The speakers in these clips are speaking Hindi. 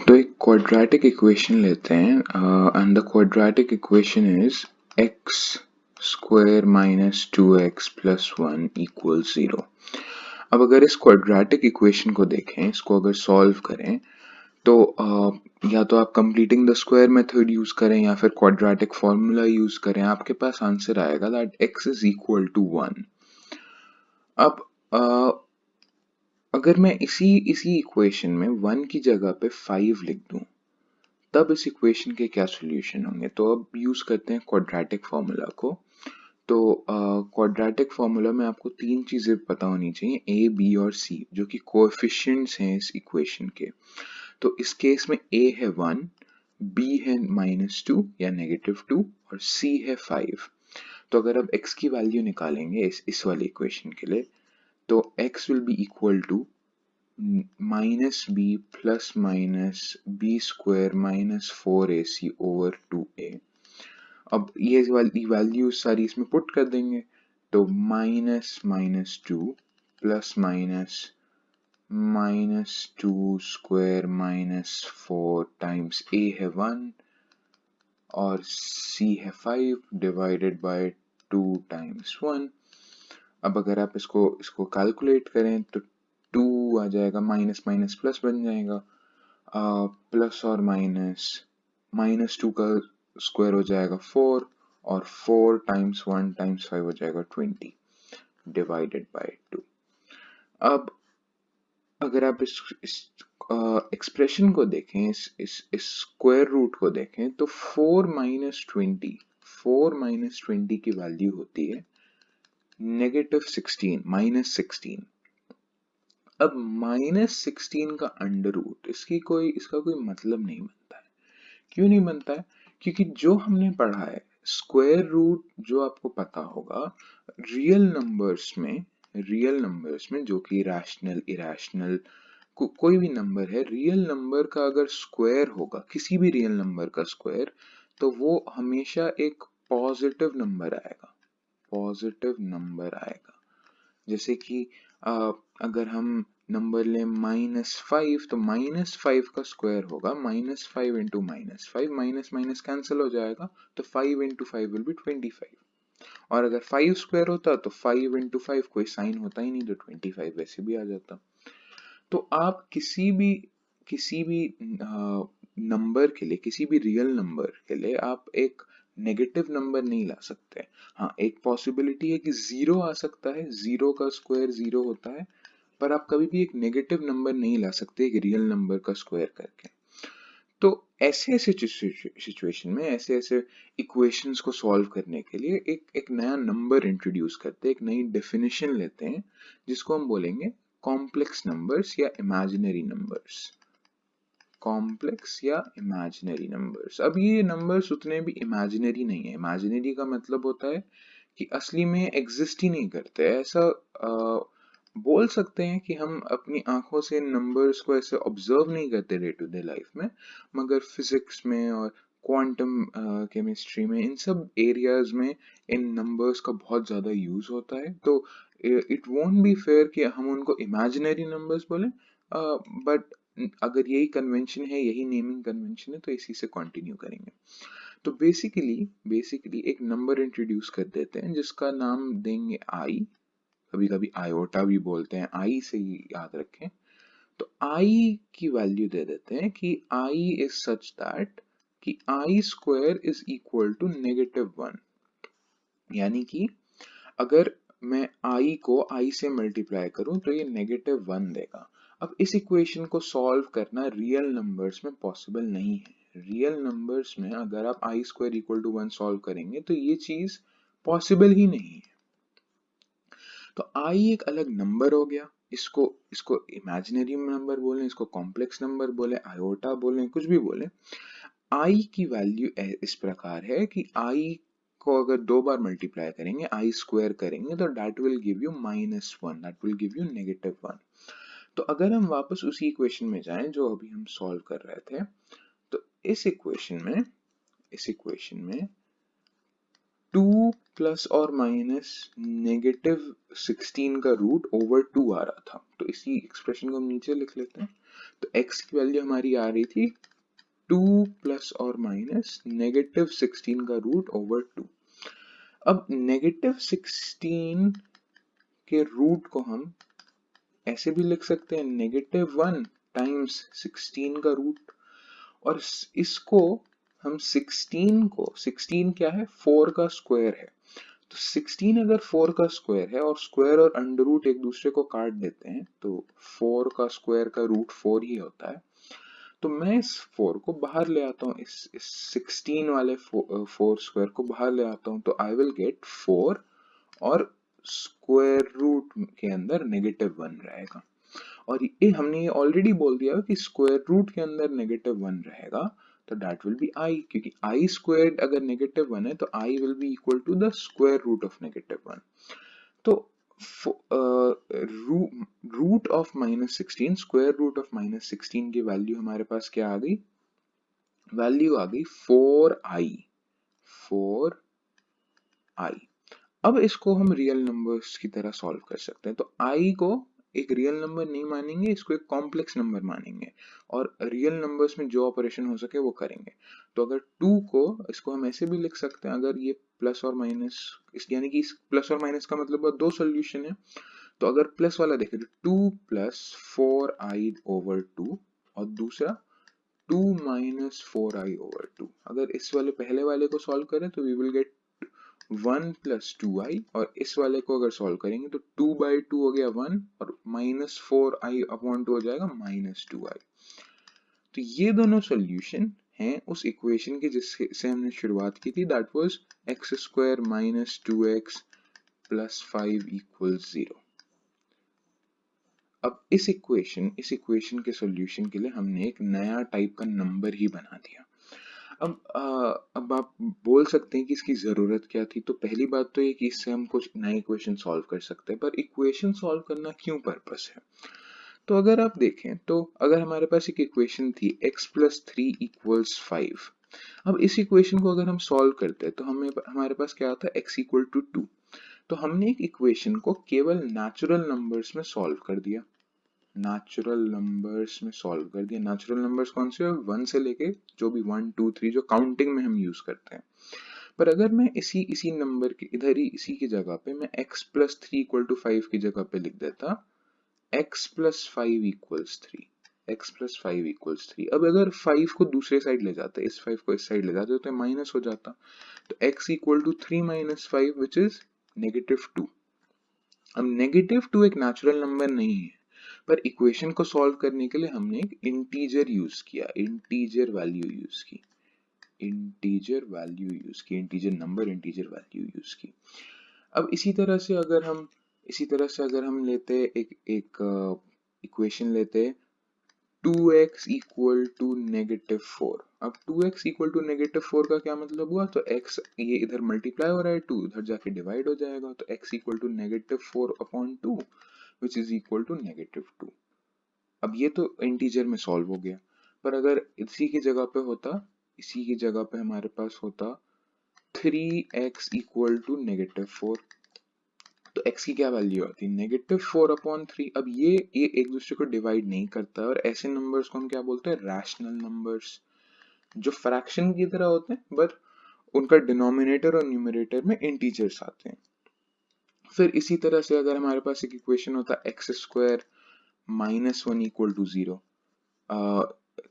तो एक क्वाड्रेटिक इक्वेशन लेते हैं and the quadratic equation is x square minus 2x plus 1 equal 0। अब अगर इस क्वाड्रेटिक इक्वेशन को देखें, इसको अगर सॉल्व करें तो या तो आप completing the square method use करें या फिर क्वाड्रेटिक फॉर्मूला यूज करें, आपके पास आंसर आएगा that x is equal to 1। अब अगर मैं इसी इसी इक्वेशन में 1 की जगह पे 5 लिख दूं तब इस इक्वेशन के क्या सॉल्यूशन होंगे। तो अब यूज करते हैं क्वाड्रेटिक फॉर्मूला को। तो क्वाड्रेटिक फॉर्मूला में आपको तीन चीजें पता होनी चाहिए, ए बी और सी, जो कि कोएफिशिएंट्स हैं इस इक्वेशन के। तो इस केस में ए है 1, बी है -2 या -2 और सी है 5। तो अगर अब x की वैल्यू निकालेंगे इस वाली इक्वेशन के लिए, तो x will be equal to -b plus minus b square minus 4ac over 2a। अब ये वाली वैल्यू सारी इसमें पुट कर देंगे, तो -2 plus minus -2 square minus 4 times a है 1 और c है 5 डिवाइडेड बाय 2 टाइम्स 1। अब अगर आप इसको इसको कैलकुलेट करें तो 2 आ जाएगा, माइनस माइनस प्लस बन जाएगा, प्लस और माइनस -2 का स्क्वायर हो जाएगा 4 और 4 टाइम्स 1 टाइम्स 5 हो जाएगा 20 डिवाइडेड बाय 2। अब अगर आप इस एक्सप्रेशन को देखें, इस स्क्वायर रूट को देखें, तो 4 माइनस 20 की वैल्यू होती है -16 -16। अब -16 का अंडर रूट इसका कोई मतलब नहीं बनता है। क्यों नहीं बनता है? क्योंकि जो हमने पढ़ा है स्क्वायर रूट, जो आपको पता होगा रियल नंबर्स में जो कि रैशनल इरेशनल कोई भी नंबर है, रियल नंबर का अगर स्क्वायर होगा, किसी भी रियल नंबर का स्क्वायर, तो वो हमेशा एक पॉजिटिव नंबर आएगा, पॉजिटिव नंबर आएगा। जैसे कि अगर हम नंबर लें -5, तो -5 का स्क्वायर होगा -5 इंटू -5, माइनस माइनस कैंसिल हो जाएगा, तो 5 इंटू 5 विल बी 25। और अगर 5 स्क्वायर होता तो 5 इंटू 5 कोई साइन होता ही नहीं, तो 25 वैसे भी आ जाता। तो आप किसी भी नंबर के लिए, किसी भी रियल नंबर के लिए आप एक नेगेटिव नंबर नहीं ला सकते। हाँ, एक पॉसिबिलिटी है कि जीरो आ सकता है, जीरो का स्क्वायर जीरो होता है, पर आप कभी भी एक नेगेटिव नंबर नहीं ला सकते एक रियल नंबर का स्क्वायर करके। तो ऐसे ऐसे सिचुएशन में, ऐसे ऐसे इक्वेशंस को सॉल्व करने के लिए एक नया नंबर इंट्रोड्यूस करते हैं, एक नई डेफिनेशन लेते हैं, जिसको हम बोलेंगे कॉम्प्लेक्स नंबर्स या इमेजिनरी नंबर्स। कॉम्प्लेक्स या इमेजिनरी नंबर्स। अब ये नंबर्स उतने भी इमेजिनरी नहीं है। इमेजिनरी का मतलब होता है कि असली में एग्जिस्ट ही नहीं करते। ऐसा बोल सकते हैं कि हम अपनी आंखों से नंबर्स को ऐसे ऑब्जर्व नहीं करते डे टू डे लाइफ में, मगर फिजिक्स में और क्वांटम केमिस्ट्री में, इन सब एरियाज में इन नंबर्स का बहुत ज्यादा यूज होता है। तो इट वोंट बी फेयर कि हम उनको इमेजिनरी नंबर्स बोलें, बट अगर यही कन्वेंशन है, यही नेमिंग कन्वेंशन है, तो इसी से कंटिन्यू करेंगे। तो बेसिकली एक नंबर इंट्रोड्यूस कर देते हैं जिसका नाम देंगे आई, कभी कभी आयोटा भी बोलते हैं, आई से ही याद रखें। तो आई की वैल्यू दे देते हैं कि आई इज सच दैट कि आई स्क्वायर इज इक्वल टू -1। यानी कि अगर मैं आई को आई से मल्टीप्लाई करूं तो ये -1 देगा। अब इस इक्वेशन को सॉल्व करना रियल नंबर्स में पॉसिबल नहीं है। रियल नंबर्स में अगर आप आई स्क्वायर इक्वल टू 1 सॉल्व करेंगे तो ये चीज पॉसिबल ही नहीं है। तो आई एक अलग नंबर हो गया, इसको इसको इमेजिनरी नंबर बोले, इसको कॉम्प्लेक्स नंबर बोले, आयोटा बोले, कुछ भी बोले। आई की वैल्यू इस प्रकार है कि आई को अगर 2 बार मल्टीप्लाई करेंगे, आई स्क्वायर करेंगे, तो that will give you -1, that will give you -1। तो अगर हम वापस उसी इक्वेशन में जाएं जो अभी हम सॉल्व कर रहे थे, तो इस इक्वेशन में 2 प्लस और माइनस -16 का रूट ओवर 2 आ रहा था, तो इसी एक्सप्रेशन को हम नीचे लिख लेते हैं। तो x की वैल्यू हमारी आ रही थी 2 प्लस और माइनस -16 का रूट ओवर 2। अब -16 के रूट को हम ऐसे भी लिख सकते हैं -1 टाइम्स 16 का रूट, और इसको हम 16 क्या है, 4 का स्क्वायर है, तो 16 अगर 4 का स्क्वायर है और स्क्वायर और अंडर रूट एक दूसरे को काट देते हैं, तो 4 का स्क्वायर का रूट 4 ही होता है। तो मैं इस 4 को बाहर ले आता हूँ, इस 16 वाले 4 स्क्वायर को बाहर ले आता हूँ, तो आई विल गेट 4 और स्क्वायर रूट के अंदर -1 रहेगा। और ये हमने ये ऑलरेडी बोल दिया कि स्क्वायर रूट के अंदर -1 रहेगा, तो दैट विल बी आई, क्योंकि आई स्क्वायर्ड अगर -1 है तो i will be equal to the square root of -1। तो root of -16, square root of -16 की वैल्यू हमारे पास क्या आ गई, वैल्यू आ गई 4i। अब इसको हम रियल नंबर्स की तरह सॉल्व कर सकते हैं। तो i को एक रियल नंबर नहीं मानेंगे, इसको एक कॉम्प्लेक्स नंबर मानेंगे, और रियल नंबर्स में जो ऑपरेशन हो सके वो करेंगे। तो अगर 2 को, इसको हम ऐसे भी लिख सकते हैं, अगर ये प्लस और माइनस, यानी कि इस प्लस और माइनस का मतलब दो सॉल्यूशन है। तो अगर प्लस वाला देखें तो 2 प्लस 4i ओवर 2, और दूसरा 2 माइनस 4i ओवर 2। अगर इस वाले पहले वाले को सॉल्व करें तो we will get 1 plus 2i, और इस वाले को अगर सॉल्व करेंगे तो 2/2 हो गया 1, और माइनस 4i अपॉन 2 हो जाएगा -2i। तो ये दोनों सॉल्यूशन हैं उस इक्वेशन की जिससे हमने शुरुआत की थी, that was x² minus 2x plus 5 equals 0। अब इस इक्वेशन के सॉल्यूशन के लिए हमने एक नया टाइप का नंबर ही बना दिया। अब आप बोल सकते हैं कि इसकी जरूरत क्या थी। तो पहली बात तो ये कि इससे हम कुछ नए इक्वेशन सॉल्व कर सकते हैं, पर इक्वेशन सॉल्व करना क्यों पर्पस है। तो अगर आप देखें, तो अगर हमारे पास एक इक्वेशन थी x प्लस 3 इक्वल्स 5, अब इस इक्वेशन को अगर हम सॉल्व करते हैं तो हमारे पास क्या आता है, x इक्वल टू 2। तो हमने एक इक्वेशन को केवल नेचुरल नंबर्स में सॉल्व कर दिया। नेचुरल नंबर्स कौन से, 1 से लेके जो भी 1 2 3 जो काउंटिंग में हम यूज करते हैं। पर अगर मैं इसी नंबर के इधर ही इसी की जगह पे मैं x प्लस 3 इक्वल टू 5 की जगह पे लिख देता x प्लस 5 इक्वल्स 3। अब अगर 5 को दूसरे साइड ले जाते, इस 5 को इस साइड ले जाते तो माइनस हो जाता। तो x equal to 3 minus 5 which is -2। अब -2 एक नेचुरल नंबर नहीं है, पर इक्वेशन को सॉल्व करने के लिए हमने एक इंटीजर यूज किया, integer number, integer value use की। अब इसी तरह से अगर हम लेते एक इक्वेशन लेते 2x इक्वल टू -4। अब 2x इक्वल टू -4 का क्या मतलब हुआ, तो x ये इधर मल्टीप्लाई हो रहा है, 2 इधर जाके डिवाइड हो जाएगा, तो x equal to -4 upon 2 which is equal to -2। अब ये तो इंटीजर में सॉल्व हो गया, पर अगर इसी की जगह पे हमारे पास होता 3x इक्वल टू -4, तो x की क्या वैल्यू आती है, -4 अपॉन 3। अब ये एक दूसरे को डिवाइड नहीं करता, और ऐसे नंबर्स को हम क्या बोलते हैं, रैशनल नंबर्स, जो फ्रैक्शन की तरह होते हैं बट उनका डिनोमिनेटर और न्यूमरेटर में इंटीजर्स आते हैं। फिर इसी तरह से अगर हमारे पास एक इक्वेशन होता x² -1 इक्वल टू 0,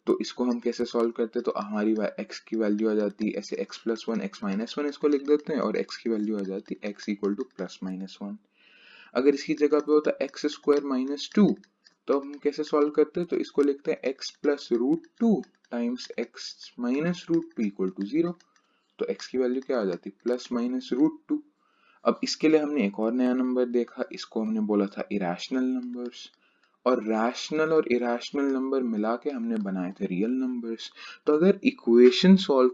तो इसको हम कैसे सॉल्व करते हैं, तो हमारी x की वैल्यू आ जाती है ऐसे x प्लस 1 x माइनस 1 इसको लिख देते हैं, और x की वैल्यू आ जाती है x इक्वल टू +-1। अगर इसकी जगह पे होता x² -2, तो हम कैसे सॉल्व करते हैं, तो इसको लिखते हैं x plus √2 times x minus √2 equal to 0। तो x की वैल्यू क्या आ जाती है, +-√2। अब इसके लिए हमने एक और नया नंबर देखा, इसको हमने बोला था इरेशनल नंबर्स, और रैशनल और इरेशनल नंबर मिला के हमने बनाए थे रियल नंबर्स। तो अगर इक्वेशन सॉल्व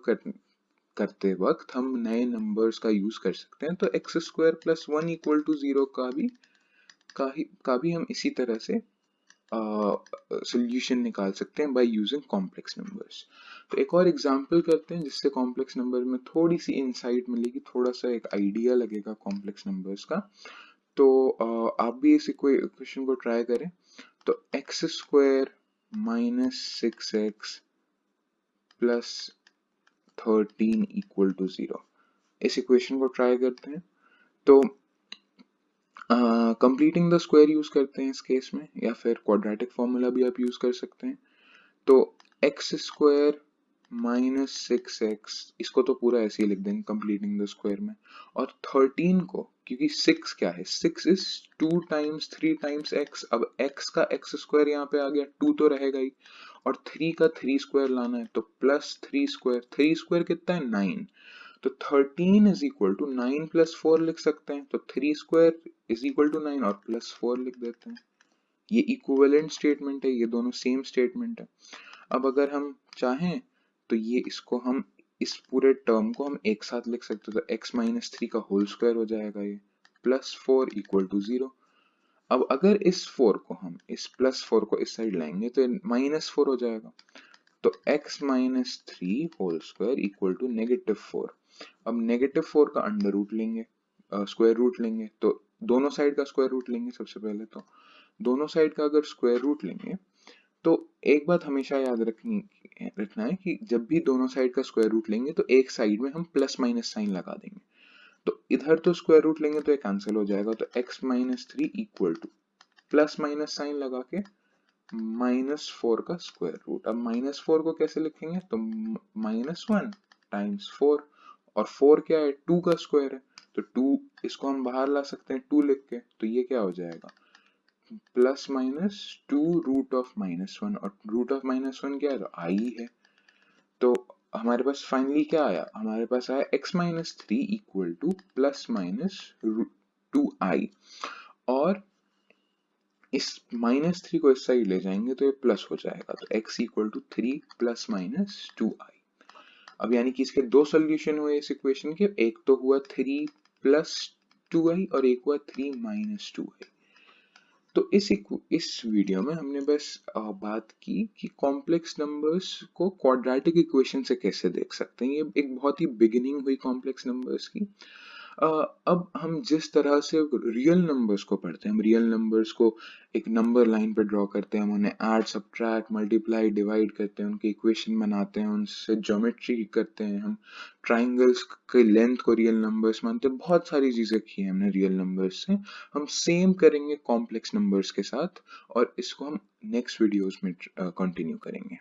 करते वक्त हम नए नंबर्स का यूज कर सकते हैं, तो x² + 1 इक्वल टू 0 का भी हम इसी तरह से सोल्यूशन निकाल सकते हैं बाय यूजिंग कॉम्प्लेक्स नंबर्स। तो एक और एग्जांपल करते हैं जिससे कॉम्प्लेक्स नंबर में थोड़ी सी इंसाइट मिलेगी, थोड़ा सा एक आइडिया लगेगा कॉम्प्लेक्स नंबर्स का। तो आप भी इस इक्वेशन को ट्राई करें। तो x square minus 6x plus 13 equal to 0, इस इक्वेशन को ट्राई करते हैं। तो कंप्लीटिंग द स्क्वायर यूज करते हैं इस केस में, या फिर क्वाड्रेटिक फॉर्मूला भी आप यूज कर सकते हैं। तो एक्स स्क्वायर माइनस 6x, इसको तो पूरा ऐसे ही लिख देंगे कंप्लीटिंग द स्क्वायर में, और 13 को, क्योंकि 6 क्या है, 6 इज 2 टाइम्स 3 टाइम्स x, अब x का x स्क्वायर यहाँ पे आ गया, 2 तो रहेगा ही, और 3 का 3 स्क्वायर लाना है, तो प्लस 3 स्क्वायर, 3 स्क्वायर कितना है 9, तो 13 इज इक्वल टू 9 प्लस 4 लिख सकते हैं। तो 3 स्क्वायर इज इक्वल टू 9 और प्लस 4 लिख देते हैं। ये इक्विवेलेंट स्टेटमेंट है, ये दोनों सेम स्टेटमेंट है। अब अगर हम चाहें तो ये इसको हम, इस पूरे टर्म को हम एक साथ लिख सकते हैं, तो x माइनस 3 का होल स्क्वायर हो जाएगा ये, प्लस 4 इक्वल टू 0। अब अगर इस 4 को हम, इस प्लस 4 को इस साइड लाएंगे तो माइनस 4 हो जाएगा, तो x minus 3 whole square equal to negative 4। अब नेगेटिव 4 का अंडर रूट लेंगे, स्क्वायर रूट लेंगे, तो दोनों साइड का स्क्वायर रूट लेंगे। सबसे पहले तो दोनों साइड का अगर स्क्वायर रूट लेंगे, तो एक बात हमेशा याद रखना है कि जब भी दोनों साइड का स्क्वायर रूट लेंगे तो एक साइड में हम प्लस माइनस साइन लगा देंगे। तो इधर तो स्क्वायर रूट लेंगे तो ये कैंसिल हो जाएगा, तो x minus 3 equal to plus minus sign लगा के -4 का स्क्वायर रूट। अब -4 को कैसे लिखेंगे, तो -1 टाइम्स 4, और 4 क्या है, 2 का स्क्वायर है, तो 2 इसको हम बाहर ला सकते हैं 2 लिख के, तो ये क्या हो जाएगा, प्लस माइनस 2 रूट ऑफ -1, और रूट ऑफ -1 क्या है, तो i है। तो हमारे पास फाइनली क्या आया, हमारे पास आया x minus 3 equal to plus minus 2i, और इस -3 को इस साइड ले जाएंगे तो ये प्लस हो जाएगा, तो x equal to 3 plus minus 2i। अब यानी कि इसके दो सोल्यूशन हुए इस इक्वेशन के, एक तो हुआ 3 प्लस 2i और एक हुआ 3 माइनस 2i। तो इस वीडियो में हमने बस बात की कि कॉम्प्लेक्स नंबर्स को क्वाड्रेटिक इक्वेशन से कैसे देख सकते हैं। ये एक बहुत ही बिगिनिंग हुई कॉम्प्लेक्स नंबर्स की। अ, अब हम जिस तरह से रियल नंबर्स को पढ़ते हैं, हम रियल नंबर्स को एक नंबर लाइन पे ड्रॉ करते हैं, हम उन्हें ऐड सब्ट्रैक्ट मल्टीप्लाई डिवाइड करते हैं, उनके इक्वेशन बनाते हैं, उनसे ज्योमेट्री करते हैं, हम ट्राइंगल्स के लेंथ को रियल नंबर्स मानते हैं, बहुत सारी चीजें की हैं हमने रियल नंबर्स से। हम सेम करेंगे कॉम्प्लेक्स नंबर्स के साथ, और इसको हम नेक्स्ट वीडियोस में कंटिन्यू करेंगे।